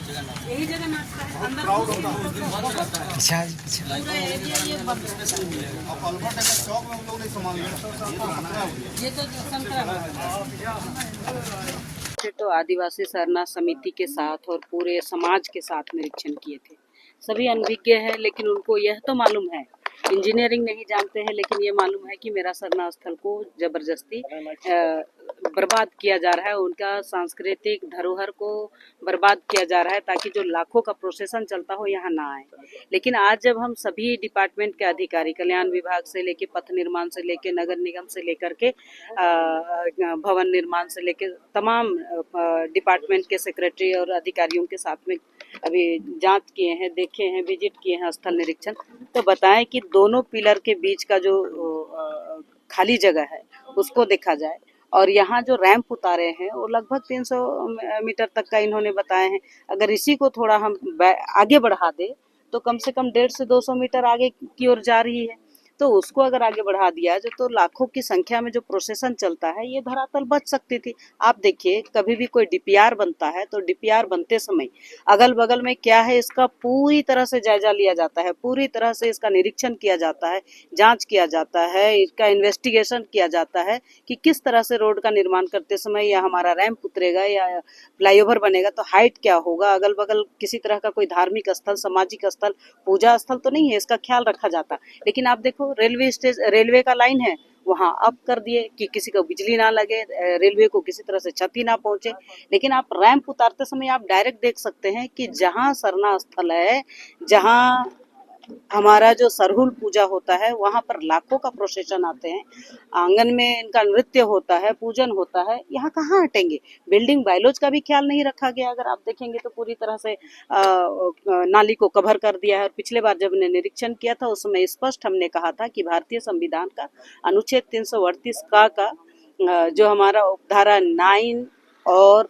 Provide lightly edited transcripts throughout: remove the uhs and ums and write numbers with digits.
यही जगन्नाथ का है, अंदर पीछा पीछा पूरा एरिया ये बंद है। और कल्भर्ट अगर चौक में हम लोग नहीं संभाल ये तो संतरा तो आदिवासी सरना समिति के साथ और पूरे समाज के साथ निरीक्षण किए थे। सभी अनभिज्ञ हैं, लेकिन उनको यह तो मालूम है, इंजीनियरिंग नहीं जानते हैं, लेकिन ये मालूम है कि मेरा सरना स्थल को जबरदस्ती बर्बाद किया जा रहा है, उनका सांस्कृतिक धरोहर को बर्बाद किया जा रहा है, ताकि जो लाखों का प्रोसेसन चलता हो यहाँ ना आए। लेकिन आज जब हम सभी डिपार्टमेंट के अधिकारी, कल्याण विभाग से लेके पथ निर्माण से लेके नगर निगम से लेकर के भवन निर्माण से लेके तमाम डिपार्टमेंट के सेक्रेटरी और अधिकारियों के साथ में अभी जांच किए हैं, देखे हैं, विजिट किए हैं स्थल निरीक्षण, तो बताएं कि दोनों पिलर के बीच का जो खाली जगह है उसको देखा जाए। और यहाँ जो रैंप उतारे हैं वो लगभग 300 मीटर तक का इन्होंने बताए हैं। अगर इसी को थोड़ा हम आगे बढ़ा दे तो कम से कम 150 से 200 मीटर आगे की ओर जा रही है, तो उसको अगर आगे बढ़ा दिया जाए तो लाखों की संख्या में जो प्रोसेसन चलता है ये धरातल बच सकती थी। आप देखिए, कभी भी कोई डीपीआर बनता है तो डीपीआर बनते समय अगल बगल में क्या है इसका पूरी तरह से जायजा लिया जाता है, पूरी तरह से इसका निरीक्षण किया जाता है, जांच किया जाता है, इसका इन्वेस्टिगेशन किया जाता है कि किस तरह से रोड का निर्माण करते समय या हमारा रैंप उतरेगा या फ्लाईओवर बनेगा तो हाइट क्या होगा, अगल बगल किसी तरह का कोई धार्मिक स्थल, सामाजिक स्थल, पूजा स्थल तो नहीं है, इसका ख्याल रखा जाता। लेकिन आप देखो, रेलवे का लाइन है, वहां अप कर दिए कि किसी को बिजली ना लगे, रेलवे को किसी तरह से क्षति ना पहुंचे। लेकिन आप रैंप उतारते समय आप डायरेक्ट देख सकते हैं कि जहां सरना स्थल है, जहां हमारा जो सरहुल पूजा होता है, वहां पर लाखों का प्रोसेशन आते हैं, आंगन में इनका नृत्य होता है, पूजन होता है, यहाँ कहाँ हटेंगे। बिल्डिंग बायलॉज का भी ख्याल नहीं रखा गया। अगर आप देखेंगे तो पूरी तरह से नाली को कवर कर दिया है। और पिछले बार जब हमने निरीक्षण किया था उसमें स्पष्ट हमने कहा था कि भारतीय संविधान का अनुच्छेद 338 का जो हमारा उपधारा 9 और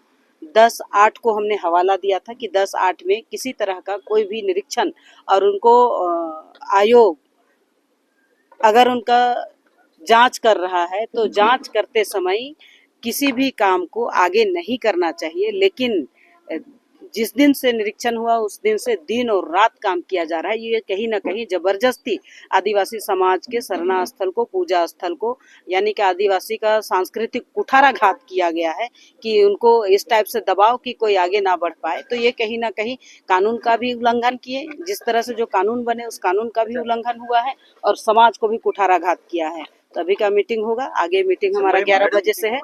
10(8) को हमने हवाला दिया था कि 10(8) में किसी तरह का कोई भी निरीक्षण और उनको आयोग अगर उनका जांच कर रहा है तो जांच करते समय किसी भी काम को आगे नहीं करना चाहिए। लेकिन जिस दिन से निरीक्षण हुआ उस दिन से दिन और रात काम किया जा रहा है। ये कहीं ना कहीं जबरदस्ती आदिवासी समाज के सरना स्थल को, पूजा स्थल को, यानी कि आदिवासी का सांस्कृतिक कुठाराघात किया गया है कि उनको इस टाइप से दबाव कि कोई आगे ना बढ़ पाए। तो ये कहीं ना कहीं कानून का भी उल्लंघन किए, जिस तरह से जो कानून बने उस कानून का भी उल्लंघन हुआ है और समाज को भी कुठाराघात किया है। तो अभी का मीटिंग होगा, आगे मीटिंग हमारा 11 बजे से है।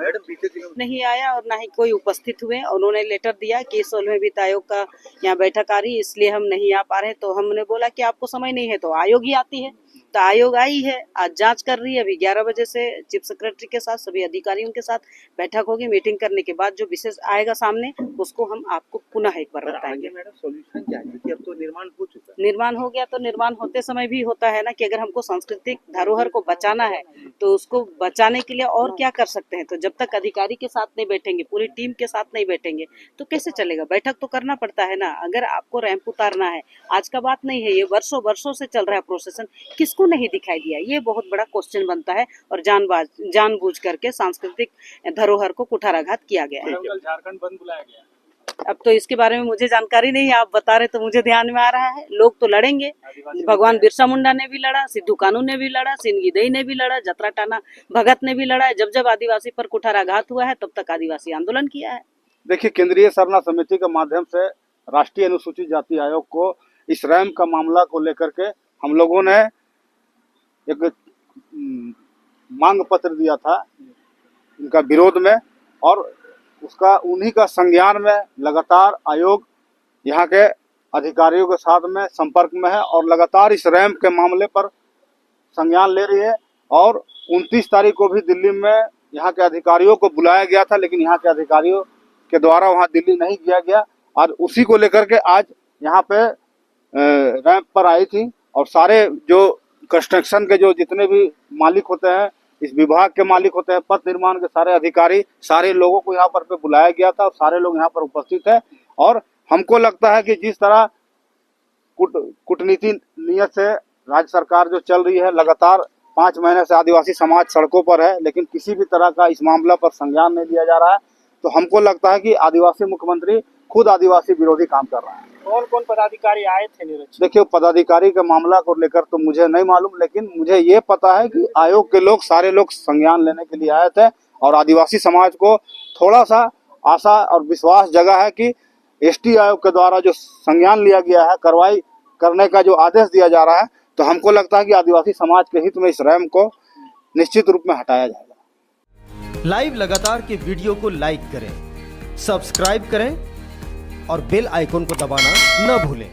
नहीं आया और ना ही कोई उपस्थित हुए। उन्होंने लेटर दिया कि 16वें वित्त आयोग का यहाँ बैठक आ रही है, इसलिए हम नहीं आ पा रहे। तो हमने बोला कि आपको समय नहीं है तो आयोग ही आती है। तो आयोग आई है, आज जांच कर रही है। अभी 11 बजे से चीफ सेक्रेटरी के साथ सभी अधिकारियों के साथ बैठक होगी। मीटिंग करने के बाद जो विशेष आएगा सामने उसको हम आपको पुनः एक बार बताएंगे। सोल्यूशन क्या है, क्योंकि अब तो निर्माण हो चुका है। निर्माण हो गया तो निर्माण होते समय भी होता है ना कि अगर हमको सांस्कृतिक धरोहर को बचाना है तो उसको बचाने के लिए और क्या कर सकते हैं। तो जब तक अधिकारी के साथ नहीं बैठेंगे, पूरी टीम के साथ नहीं बैठेंगे तो कैसे चलेगा। बैठक तो करना पड़ता है ना। अगर आपको रैंप उतारना है, आज का बात नहीं है, ये वर्षों वर्षों से चल रहा है प्रोसेसन, किसको नहीं दिखाई दिया, ये बहुत बड़ा क्वेश्चन बनता है। और जानबूझ करके सांस्कृतिक धरोहर को कुठाराघात किया गया है। झारखंड बंद बुलाया गया। अब तो इसके बारे में मुझे जानकारी नहीं है, आप बता रहे तो मुझे ध्यान में आ रहा है। लोग तो लड़ेंगे, भगवान बिरसा मुंडा ने भी लड़ा, सिद्धू कानू ने भी लड़ा, सिंगीदई ने भी लड़ा, जतरा टाना भगत ने भी लड़ा है। जब जब आदिवासी पर कुठाराघात हुआ है तब तक आदिवासी आंदोलन किया है। देखिए, केंद्रीय सरना समिति के माध्यम से राष्ट्रीय अनुसूचित जाति आयोग को इस रैंप का मामला को लेकर के हम लोगों ने एक मांग पत्र दिया था इनका विरोध में, और उसका उन्हीं का संज्ञान में लगातार आयोग यहाँ के अधिकारियों के साथ में संपर्क में है और लगातार इस रैंप के मामले पर संज्ञान ले रही है। और 29 तारीख को भी दिल्ली में यहाँ के अधिकारियों को बुलाया गया था, लेकिन यहाँ के अधिकारियों के द्वारा वहाँ दिल्ली नहीं किया गया। और उसी को लेकर के आज यहाँ पे रैंप पर आई थी। और सारे जो कंस्ट्रक्शन के जो जितने भी मालिक होते हैं, इस विभाग के मालिक होते हैं, पथ निर्माण के सारे अधिकारी, सारे लोगों को यहाँ पर बुलाया गया था और सारे लोग यहाँ पर उपस्थित है। और हमको लगता है कि जिस तरह कूटनीति नियत से राज्य सरकार जो चल रही है, लगातार 5 महीने से आदिवासी समाज सड़कों पर है, लेकिन किसी भी तरह का इस मामला पर संज्ञान नहीं लिया जा रहा है। तो हमको लगता है कि आदिवासी मुख्यमंत्री खुद आदिवासी विरोधी काम कर रहा है। कौन कौन पदाधिकारी आए थे निरीक्षण? देखिए, पदाधिकारी के मामला को लेकर तो मुझे नहीं मालूम, लेकिन मुझे ये पता है कि आयोग के लोग सारे लोग संज्ञान लेने के लिए आए थे और आदिवासी समाज को थोड़ा सा आशा और विश्वास जगा है कि एसटी आयोग के द्वारा जो संज्ञान लिया गया है, कार्रवाई करने का जो आदेश दिया जा रहा है, तो हमको लगता है कि आदिवासी समाज के हित में इस रैम को निश्चित रूप में हटाया जाएगा। लाइव लगातार के वीडियो को लाइक करें, सब्सक्राइब करें और बेल आइकन को दबाना न भूलें।